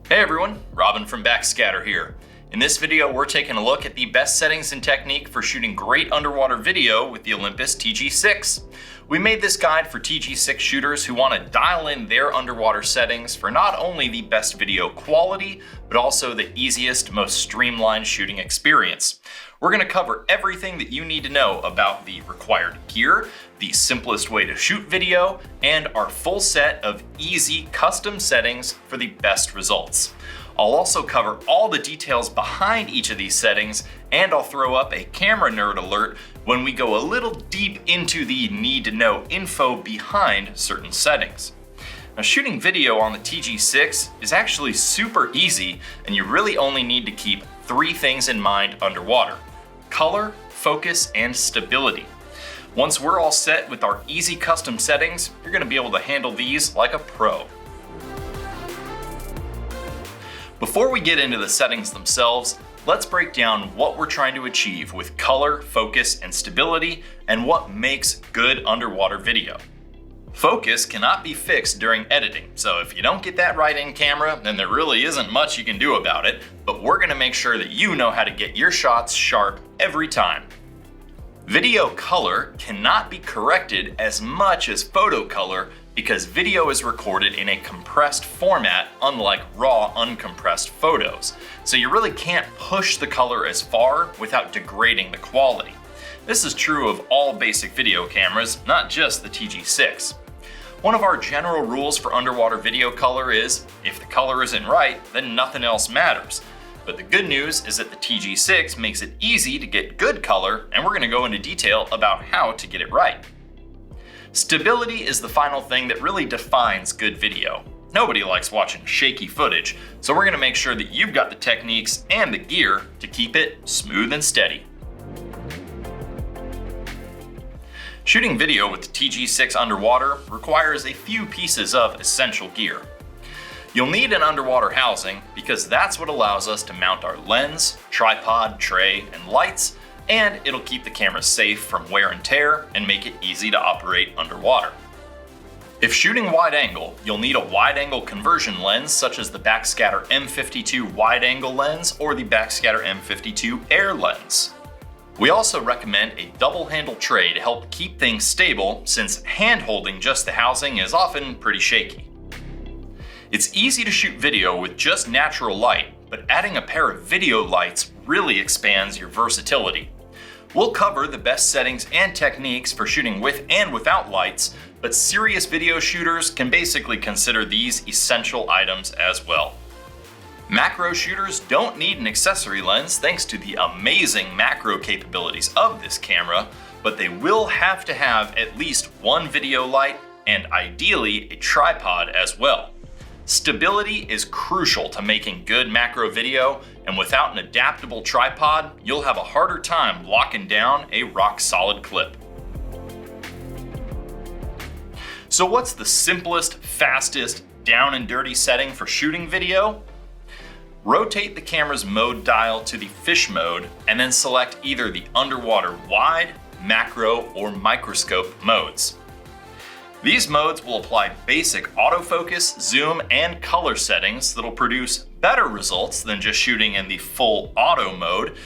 Hey everyone, Robin from Backscatter here. In this video, we're taking a look at the best settings and technique for shooting great underwater video with the Olympus TG-6. We made this guide for TG-6 shooters who want to dial in their underwater settings for not only the best video quality, but also the easiest, most streamlined shooting experience. We're going to cover everything that you need to know about the required gear, the simplest way to shoot video, and our full set of easy custom settings for the best results. I'll also cover all the details behind each of these settings, and I'll throw up a camera nerd alert when we go a little deep into the need to know info behind certain settings. Now, shooting video on the TG-6 is actually super easy, and you really only need to keep three things in mind underwater: color, focus, and stability. Once we're all set with our easy custom settings, you're going to be able to handle these like a pro. Before we get into the settings themselves, let's break down what we're trying to achieve with color, focus, and stability, and what makes good underwater video. Focus cannot be fixed during editing, so if you don't get that right in camera, then there really isn't much you can do about it, but we're going to make sure that you know how to get your shots sharp every time. Video color cannot be corrected as much as photo color because video is recorded in a compressed format, unlike raw, uncompressed photos. So you really can't push the color as far without degrading the quality. This is true of all basic video cameras, not just the TG-6. One of our general rules for underwater video color is, if the color isn't right, then nothing else matters. But the good news is that the TG-6 makes it easy to get good color, and we're going to go into detail about how to get it right. Stability is the final thing that really defines good video. Nobody likes watching shaky footage, so we're going to make sure that you've got the techniques and the gear to keep it smooth and steady. Shooting video with the TG-6 underwater requires a few pieces of essential gear. You'll need an underwater housing because that's what allows us to mount our lens, tripod, tray, and lights, and it'll keep the camera safe from wear and tear and make it easy to operate underwater. If shooting wide angle, you'll need a wide angle conversion lens such as the Backscatter M52 wide angle lens or the Backscatter M52 Air lens. We also recommend a double handle tray to help keep things stable, since hand holding just the housing is often pretty shaky. It's easy to shoot video with just natural light, but adding a pair of video lights really expands your versatility. We'll cover the best settings and techniques for shooting with and without lights, but serious video shooters can basically consider these essential items as well. Macro shooters don't need an accessory lens thanks to the amazing macro capabilities of this camera, but they will have to have at least one video light and ideally a tripod as well. Stability is crucial to making good macro video, and without an adaptable tripod, you'll have a harder time locking down a rock-solid clip. So what's the simplest, fastest, down and dirty setting for shooting video? Rotate the camera's mode dial to the fish mode and then select either the underwater wide, macro, or microscope modes. These modes will apply basic autofocus, zoom, and color settings that'll produce better results than just shooting in the full auto mode,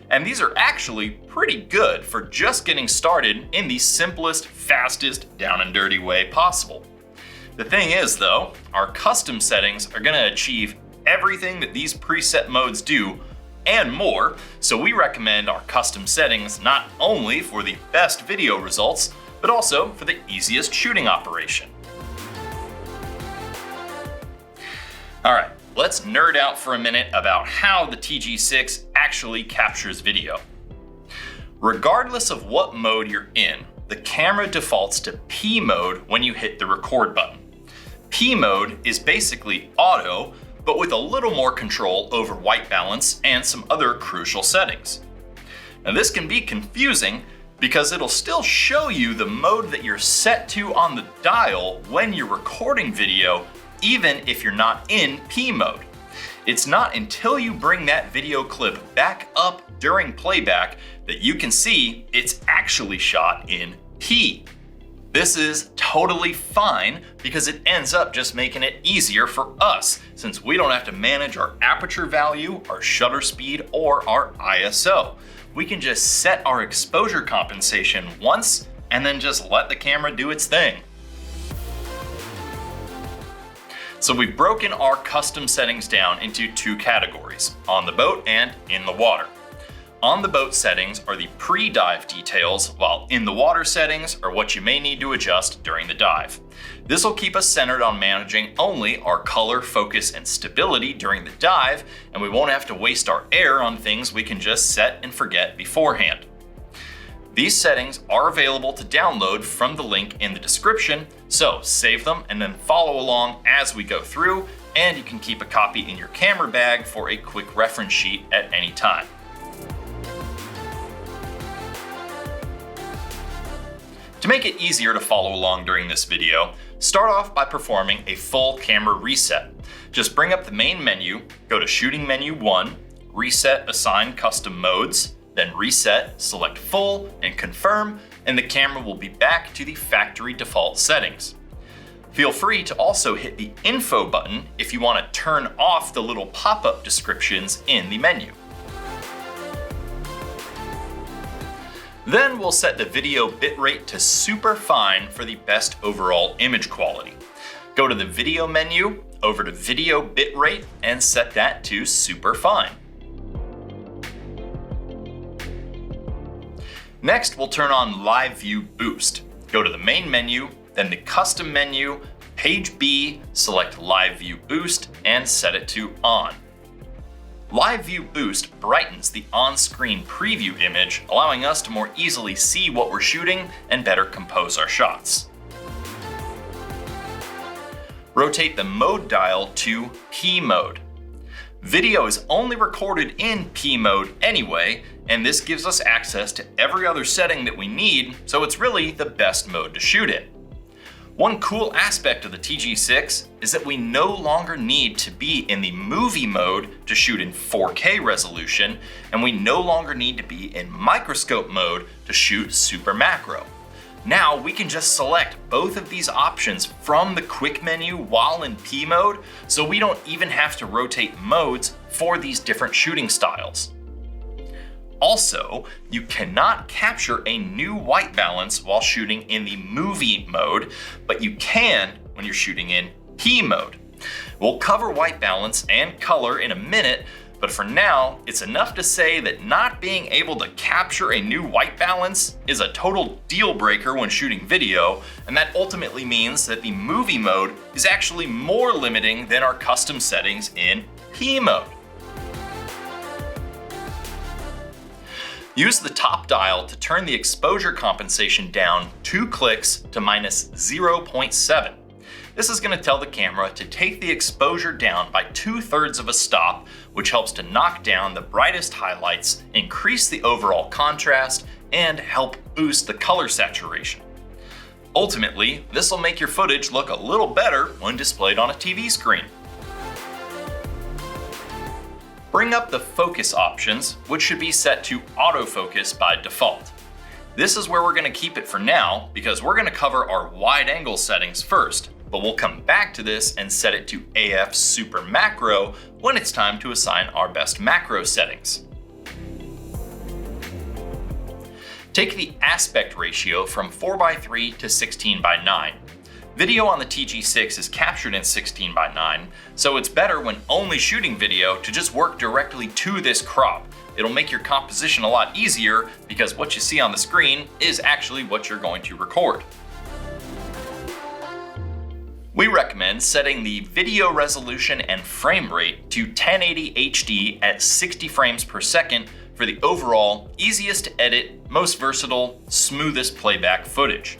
and these are actually pretty good for just getting started in the simplest, fastest, down and dirty way possible. The thing is though, our custom settings are going to achieve everything that these preset modes do and more, so we recommend our custom settings not only for the best video results, but also for the easiest shooting operation. Alright, let's nerd out for a minute about how the TG-6 actually captures video. Regardless of what mode you're in, the camera defaults to P mode when you hit the record button. P mode is basically auto, but with a little more control over white balance and some other crucial settings. Now this can be confusing because it'll still show you the mode that you're set to on the dial when you're recording video, even if you're not in P mode. It's not until you bring that video clip back up during playback that you can see it's actually shot in P. This is totally fine because it ends up just making it easier for us, since we don't have to manage our aperture value, our shutter speed, or our ISO. We can just set our exposure compensation once and then just let the camera do its thing. So we've broken our custom settings down into two categories, on the boat and in the water. On the boat settings are the pre-dive details, while in the water settings are what you may need to adjust during the dive. This will keep us centered on managing only our color, focus, and stability during the dive, and we won't have to waste our air on things we can just set and forget beforehand. These settings are available to download from the link in the description, so save them and then follow along as we go through, and you can keep a copy in your camera bag for a quick reference sheet at any time. To make it easier to follow along during this video, start off by performing a full camera reset. Just bring up the main menu, go to Shooting Menu 1, Reset Assign Custom Modes, then Reset, select Full, and Confirm, and the camera will be back to the factory default settings. Feel free to also hit the Info button if you want to turn off the little pop-up descriptions in the menu. Then we'll set the video bitrate to super fine for the best overall image quality. Go to the video menu, over to video bitrate, and set that to super fine. Next, we'll turn on Live View Boost. Go to the main menu, then the custom menu, page B, select Live View Boost, and set it to on. Live View Boost brightens the on-screen preview image, allowing us to more easily see what we're shooting and better compose our shots. Rotate the mode dial to P mode. Video is only recorded in P mode anyway, and this gives us access to every other setting that we need, so it's really the best mode to shoot in. One cool aspect of the TG-6 is that we no longer need to be in the movie mode to shoot in 4K resolution, and we no longer need to be in microscope mode to shoot super macro. Now we can just select both of these options from the quick menu while in P mode, so we don't even have to rotate modes for these different shooting styles. Also, you cannot capture a new white balance while shooting in the movie mode, but you can when you're shooting in P mode. We'll cover white balance and color in a minute, but for now, it's enough to say that not being able to capture a new white balance is a total deal breaker when shooting video, and that ultimately means that the movie mode is actually more limiting than our custom settings in P mode. Use the top dial to turn the exposure compensation down 2 clicks to minus 0.7. This is going to tell the camera to take the exposure down by 2/3 of a stop, which helps to knock down the brightest highlights, increase the overall contrast, and help boost the color saturation. Ultimately, this will make your footage look a little better when displayed on a TV screen. Bring up the focus options, which should be set to autofocus by default. This is where we're going to keep it for now because we're going to cover our wide angle settings first, but we'll come back to this and set it to AF Super Macro when it's time to assign our best macro settings. Take the aspect ratio from 4:3 to 16:9. Video on the TG-6 is captured in 16:9, so it's better when only shooting video to just work directly to this crop. It'll make your composition a lot easier because what you see on the screen is actually what you're going to record. We recommend setting the video resolution and frame rate to 1080 HD at 60 frames per second for the overall easiest to edit, most versatile, smoothest playback footage.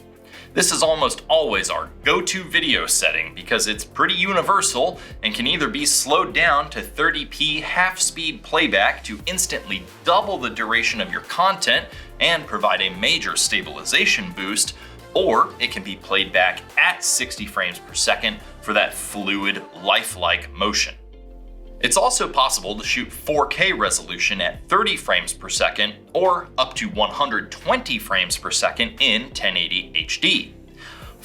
This is almost always our go-to video setting because it's pretty universal and can either be slowed down to 30p half-speed playback to instantly double the duration of your content and provide a major stabilization boost, or it can be played back at 60 frames per second for that fluid, lifelike motion. It's also possible to shoot 4K resolution at 30 frames per second or up to 120 frames per second in 1080 HD.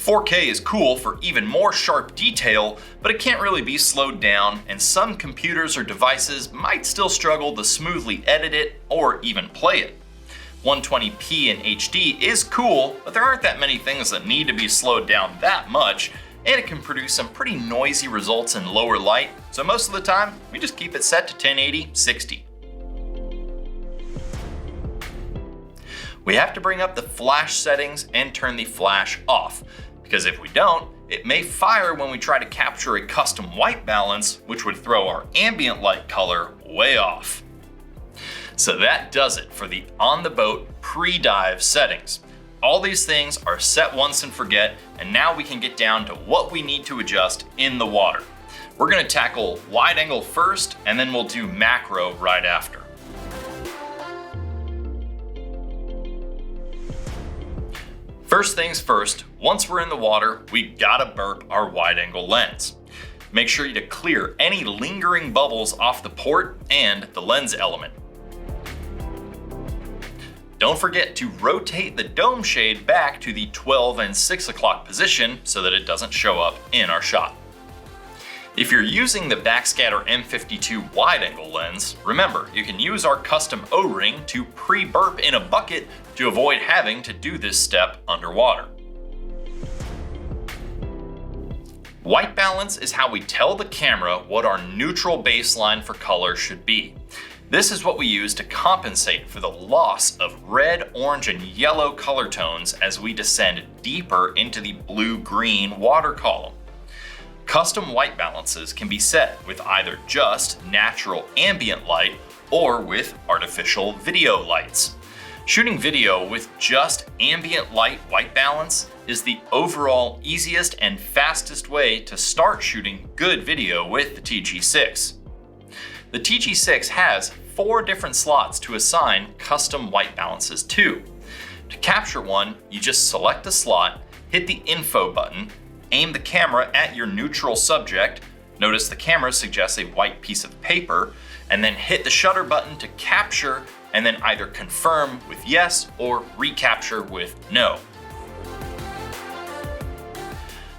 4K is cool for even more sharp detail, but it can't really be slowed down, and some computers or devices might still struggle to smoothly edit it or even play it. 120p in HD is cool, but there aren't that many things that need to be slowed down that much, and it can produce some pretty noisy results in lower light, so most of the time, we just keep it set to 1080-60. We have to bring up the flash settings and turn the flash off, because if we don't, it may fire when we try to capture a custom white balance, which would throw our ambient light color way off. So that does it for the on the boat pre-dive settings. All these things are set once and forget, and now we can get down to what we need to adjust in the water. We're gonna tackle wide angle first, and then we'll do macro right after. First things first, once we're in the water, we gotta burp our wide angle lens. Make sure to clear any lingering bubbles off the port and the lens element. Don't forget to rotate the dome shade back to the 12 and 6 o'clock position so that it doesn't show up in our shot. If you're using the Backscatter M52 wide angle lens, remember you can use our custom O-ring to pre-burp in a bucket to avoid having to do this step underwater. White balance is how we tell the camera what our neutral baseline for color should be. This is what we use to compensate for the loss of red, orange, and yellow color tones as we descend deeper into the blue-green water column. Custom white balances can be set with either just natural ambient light or with artificial video lights. Shooting video with just ambient light white balance is the overall easiest and fastest way to start shooting good video with the TG-6. The TG-6 has 4 different slots to assign custom white balances to. To capture one, you just select a slot, hit the info button, aim the camera at your neutral subject, notice the camera suggests a white piece of paper, and then hit the shutter button to capture, and then either confirm with yes or recapture with no.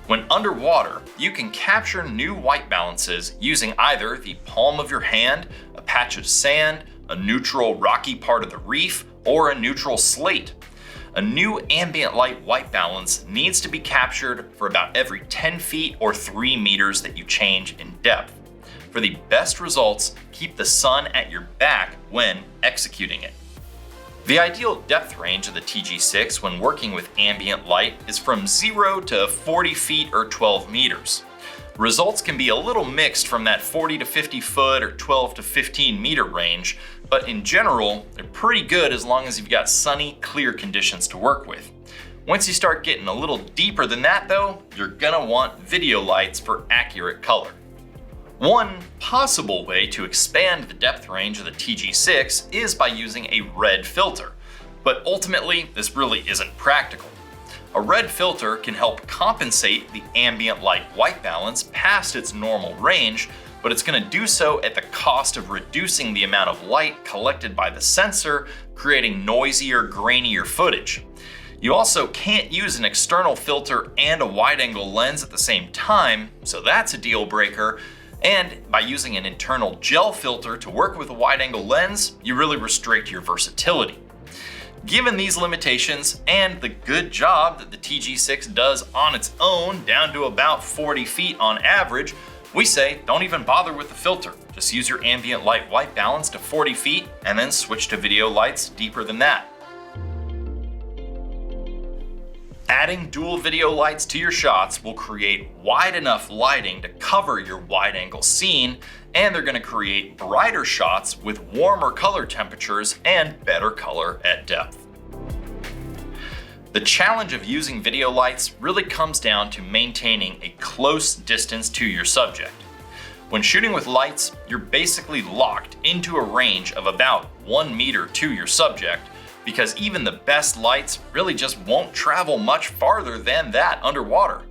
When underwater, you can capture new white balances using either the palm of your hand, a patch of sand, a neutral rocky part of the reef, or a neutral slate. A new ambient light white balance needs to be captured for about every 10 feet or 3 meters that you change in depth. For the best results, keep the sun at your back when executing it. The ideal depth range of the TG-6 when working with ambient light is from 0 to 40 feet or 12 meters. Results can be a little mixed from that 40 to 50 foot or 12 to 15 meter range, but in general, they're pretty good as long as you've got sunny, clear conditions to work with. Once you start getting a little deeper than that though, you're gonna want video lights for accurate color. One possible way to expand the depth range of the TG-6 is by using a red filter, but ultimately this really isn't practical. A red filter can help compensate the ambient light white balance past its normal range, but it's going to do so at the cost of reducing the amount of light collected by the sensor, creating noisier, grainier footage. You also can't use an external filter and a wide-angle lens at the same time, so that's a deal breaker. And by using an internal gel filter to work with a wide-angle lens, you really restrict your versatility. Given these limitations and the good job that the TG-6 does on its own down to about 40 feet on average, we say don't even bother with the filter. Just use your ambient light white balance to 40 feet and then switch to video lights deeper than that. Adding dual video lights to your shots will create wide enough lighting to cover your wide angle scene, and they're going to create brighter shots with warmer color temperatures and better color at depth. The challenge of using video lights really comes down to maintaining a close distance to your subject. When shooting with lights, you're basically locked into a range of about 1 meter to your subject, because even the best lights really just won't travel much farther than that underwater.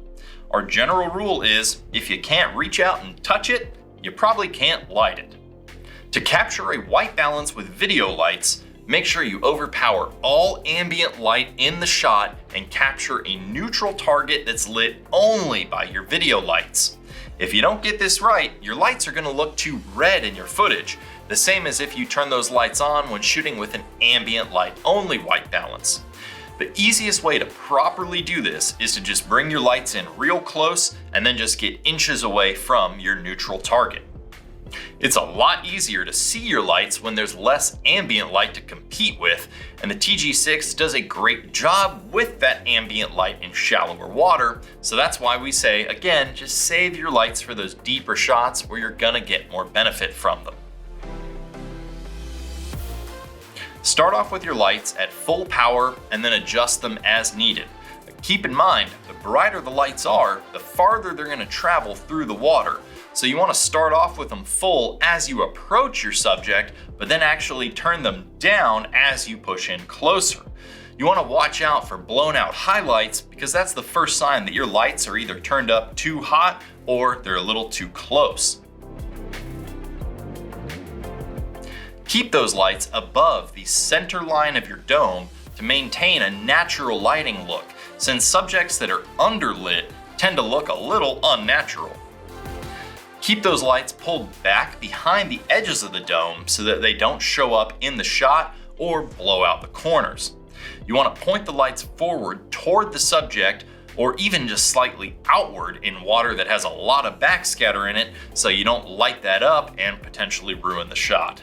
Our general rule is, if you can't reach out and touch it, you probably can't light it. To capture a white balance with video lights, make sure you overpower all ambient light in the shot and capture a neutral target that's lit only by your video lights. If you don't get this right, your lights are going to look too red in your footage, the same as if you turn those lights on when shooting with an ambient light only white balance. The easiest way to properly do this is to just bring your lights in real close and then just get inches away from your neutral target. It's a lot easier to see your lights when there's less ambient light to compete with, and the TG-6 does a great job with that ambient light in shallower water, so that's why we say, again, just save your lights for those deeper shots where you're gonna get more benefit from them. Start off with your lights at full power and then adjust them as needed. Keep in mind, the brighter the lights are, the farther they're gonna travel through the water. So you wanna start off with them full as you approach your subject, but then actually turn them down as you push in closer. You wanna watch out for blown out highlights because that's the first sign that your lights are either turned up too hot or they're a little too close. Keep those lights above the center line of your dome to maintain a natural lighting look, since subjects that are underlit tend to look a little unnatural. Keep those lights pulled back behind the edges of the dome so that they don't show up in the shot or blow out the corners. You want to point the lights forward toward the subject or even just slightly outward in water that has a lot of backscatter in it so you don't light that up and potentially ruin the shot.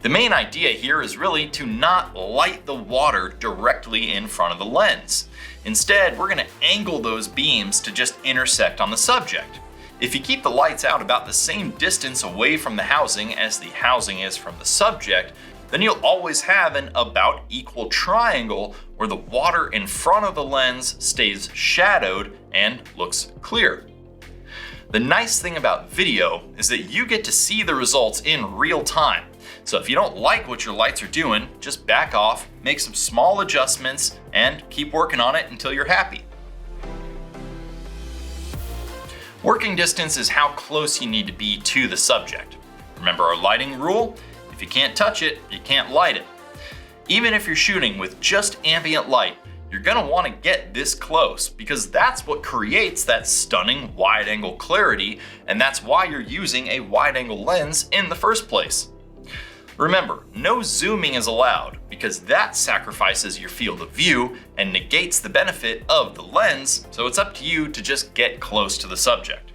The main idea here is really to not light the water directly in front of the lens. Instead, we're going to angle those beams to just intersect on the subject. If you keep the lights out about the same distance away from the housing as the housing is from the subject, then you'll always have an about equal triangle where the water in front of the lens stays shadowed and looks clear. The nice thing about video is that you get to see the results in real time. So if you don't like what your lights are doing, just back off, make some small adjustments, and keep working on it until you're happy. Working distance is how close you need to be to the subject. Remember our lighting rule? If you can't touch it, you can't light it. Even if you're shooting with just ambient light, you're gonna wanna get this close because that's what creates that stunning wide-angle clarity, and that's why you're using a wide-angle lens in the first place. Remember, no zooming is allowed because that sacrifices your field of view and negates the benefit of the lens, so it's up to you to just get close to the subject.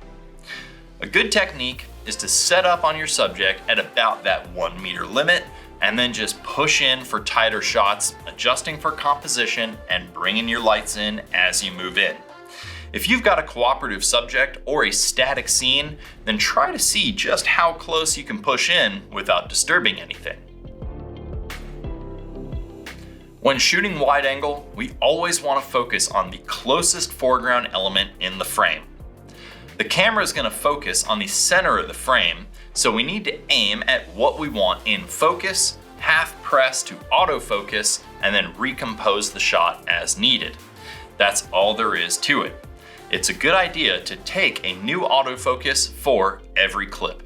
A good technique is to set up on your subject at about that 1 meter limit and then just push in for tighter shots, adjusting for composition and bringing your lights in as you move in. If you've got a cooperative subject or a static scene, then try to see just how close you can push in without disturbing anything. When shooting wide angle, we always want to focus on the closest foreground element in the frame. The camera is going to focus on the center of the frame, so we need to aim at what we want in focus, half press to autofocus, and then recompose the shot as needed. That's all there is to it. It's a good idea to take a new autofocus for every clip.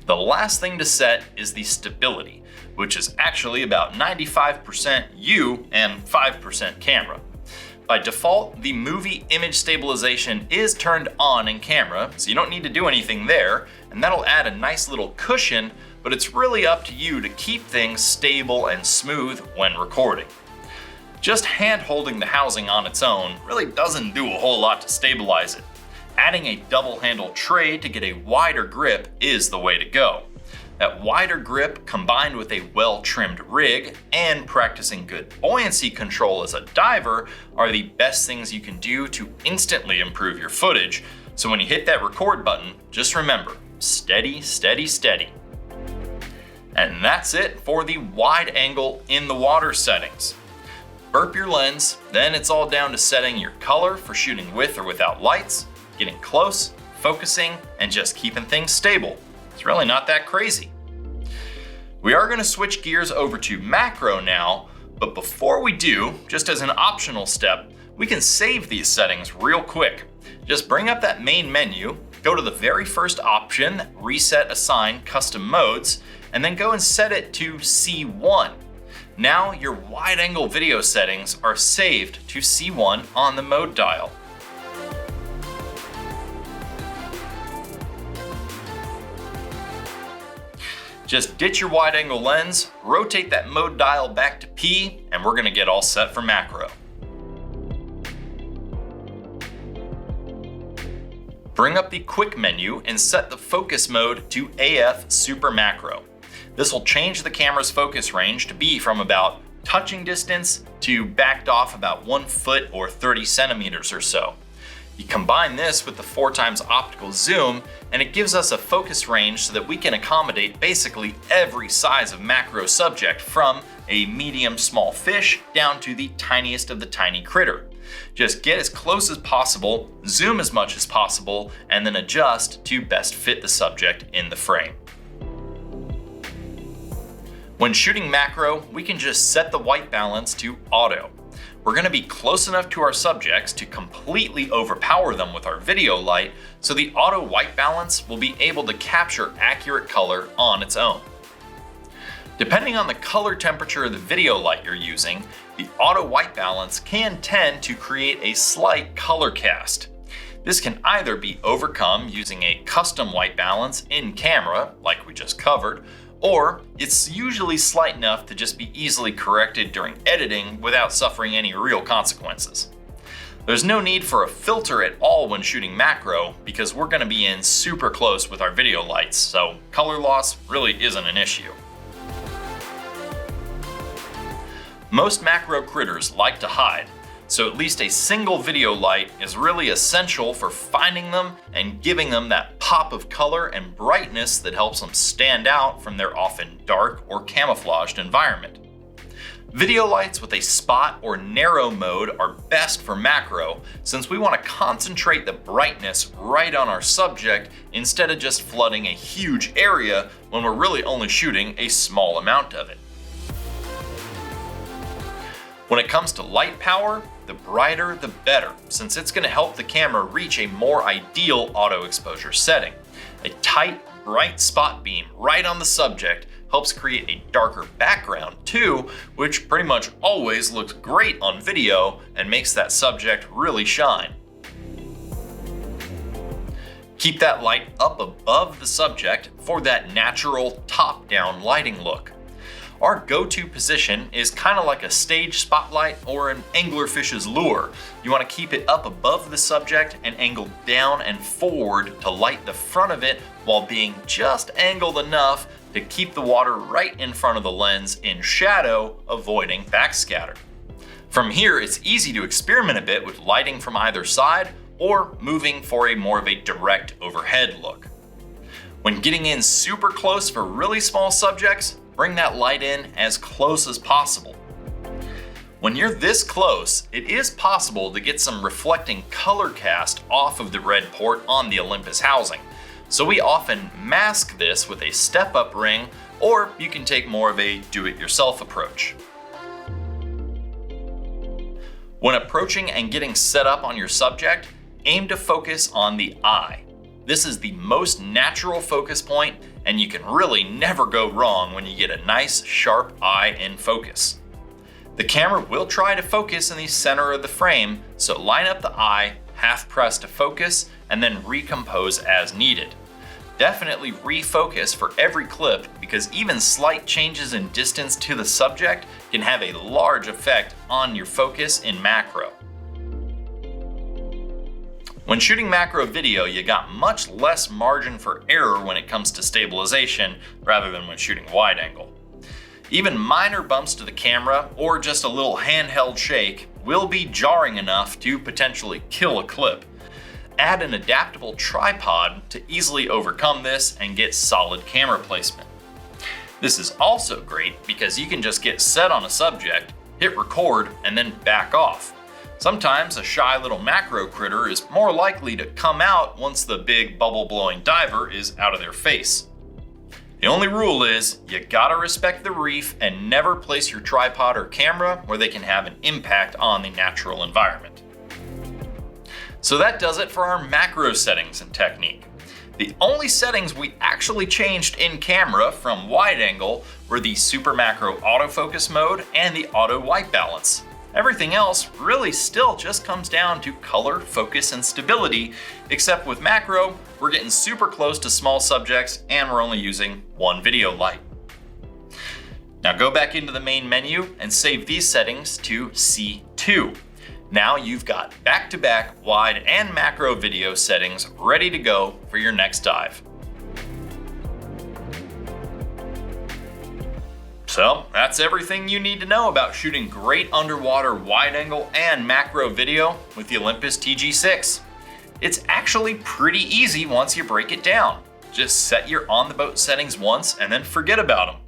The last thing to set is the stability, which is actually about 95% you and 5% camera. By default, the movie image stabilization is turned on in camera, so you don't need to do anything there, and that'll add a nice little cushion, but it's really up to you to keep things stable and smooth when recording. Just hand holding the housing on its own really doesn't do a whole lot to stabilize it. Adding a double handle tray to get a wider grip is the way to go. That wider grip combined with a well-trimmed rig and practicing good buoyancy control as a diver are the best things you can do to instantly improve your footage. So when you hit that record button, just remember, steady, steady, steady. And that's it for the wide angle in the water settings. Burp your lens, then it's all down to setting your color for shooting with or without lights, getting close, focusing, and just keeping things stable. It's really not that crazy. We are going to switch gears over to macro now, but before we do, just as an optional step, we can save these settings real quick. Just bring up that main menu, go to the very first option, Reset Assign Custom Modes, and then go and set it to C1. Now your wide angle video settings are saved to C1 on the mode dial. Just ditch your wide angle lens, rotate that mode dial back to P, and we're gonna get all set for macro. Bring up the quick menu and set the focus mode to AF Super Macro. This will change the camera's focus range to be from about touching distance to backed off about 1 foot or 30 centimeters or so. You combine this with the 4x optical zoom, and it gives us a focus range so that we can accommodate basically every size of macro subject, from a medium small fish down to the tiniest of the tiny critter. Just get as close as possible, zoom as much as possible, and then adjust to best fit the subject in the frame. When shooting macro, we can just set the white balance to auto. We're going to be close enough to our subjects to completely overpower them with our video light, so the auto white balance will be able to capture accurate color on its own. Depending on the color temperature of the video light you're using, the auto white balance can tend to create a slight color cast. This can either be overcome using a custom white balance in camera, like we just covered, or it's usually slight enough to just be easily corrected during editing without suffering any real consequences. There's no need for a filter at all when shooting macro, because we're going to be in super close with our video lights, so color loss really isn't an issue. Most macro critters like to hide, so at least a single video light is really essential for finding them and giving them that pop of color and brightness that helps them stand out from their often dark or camouflaged environment. Video lights with a spot or narrow mode are best for macro, since we want to concentrate the brightness right on our subject instead of just flooding a huge area when we're really only shooting a small amount of it. When it comes to light power, the brighter the better, since it's going to help the camera reach a more ideal auto exposure setting. A tight, bright spot beam right on the subject helps create a darker background too, which pretty much always looks great on video and makes that subject really shine. Keep that light up above the subject for that natural top-down lighting look. Our go-to position is kind of like a stage spotlight or an anglerfish's lure. You want to keep it up above the subject and angled down and forward to light the front of it while being just angled enough to keep the water right in front of the lens in shadow, avoiding backscatter. From here, it's easy to experiment a bit with lighting from either side or moving for a more of a direct overhead look. When getting in super close for really small subjects, bring that light in as close as possible. When you're this close, it is possible to get some reflecting color cast off of the red port on the Olympus housing, so we often mask this with a step-up ring, or you can take more of a do-it-yourself approach. When approaching and getting set up on your subject, aim to focus on the eye. This is the most natural focus point, and you can really never go wrong when you get a nice, sharp eye in focus. The camera will try to focus in the center of the frame, so line up the eye, half press to focus, and then recompose as needed. Definitely refocus for every clip, because even slight changes in distance to the subject can have a large effect on your focus in macro. When shooting macro video, you got much less margin for error when it comes to stabilization rather than when shooting wide angle. Even minor bumps to the camera or just a little handheld shake will be jarring enough to potentially kill a clip. Add an adaptable tripod to easily overcome this and get solid camera placement. This is also great because you can just get set on a subject, hit record, and then back off. Sometimes a shy little macro critter is more likely to come out once the big bubble-blowing diver is out of their face. The only rule is you gotta respect the reef and never place your tripod or camera where they can have an impact on the natural environment. So that does it for our macro settings and technique. The only settings we actually changed in camera from wide angle were the super macro autofocus mode and the auto white balance. Everything else really still just comes down to color, focus, and stability, except with macro, we're getting super close to small subjects and we're only using one video light. Now go back into the main menu and save these settings to C2. Now you've got back-to-back wide and macro video settings ready to go for your next dive. So that's everything you need to know about shooting great underwater wide angle and macro video with the Olympus TG-6. It's actually pretty easy once you break it down. Just set your on the boat settings once and then forget about them.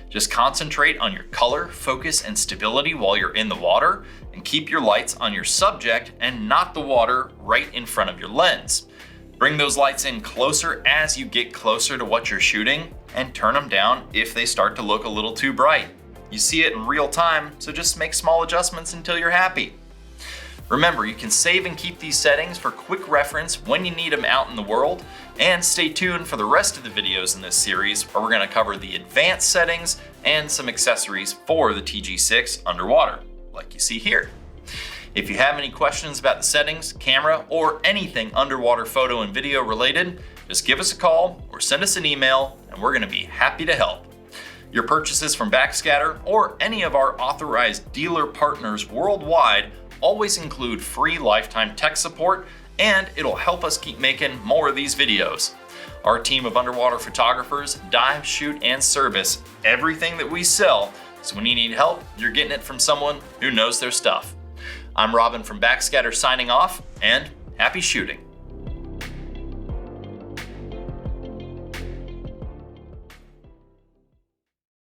Just concentrate on your color, focus, and stability while you're in the water, and keep your lights on your subject and not the water right in front of your lens. Bring those lights in closer as you get closer to what you're shooting, and turn them down if they start to look a little too bright. You see it in real time, so just make small adjustments until you're happy. Remember, you can save and keep these settings for quick reference when you need them out in the world, and stay tuned for the rest of the videos in this series where we're going to cover the advanced settings and some accessories for the TG-6 underwater, like you see here. If you have any questions about the settings, camera, or anything underwater photo and video related, just give us a call or send us an email and we're going to be happy to help. Your purchases from Backscatter or any of our authorized dealer partners worldwide always include free lifetime tech support, and it'll help us keep making more of these videos. Our team of underwater photographers dive, shoot, and service everything that we sell, so when you need help, you're getting it from someone who knows their stuff. I'm Robin from Backscatter signing off, and happy shooting.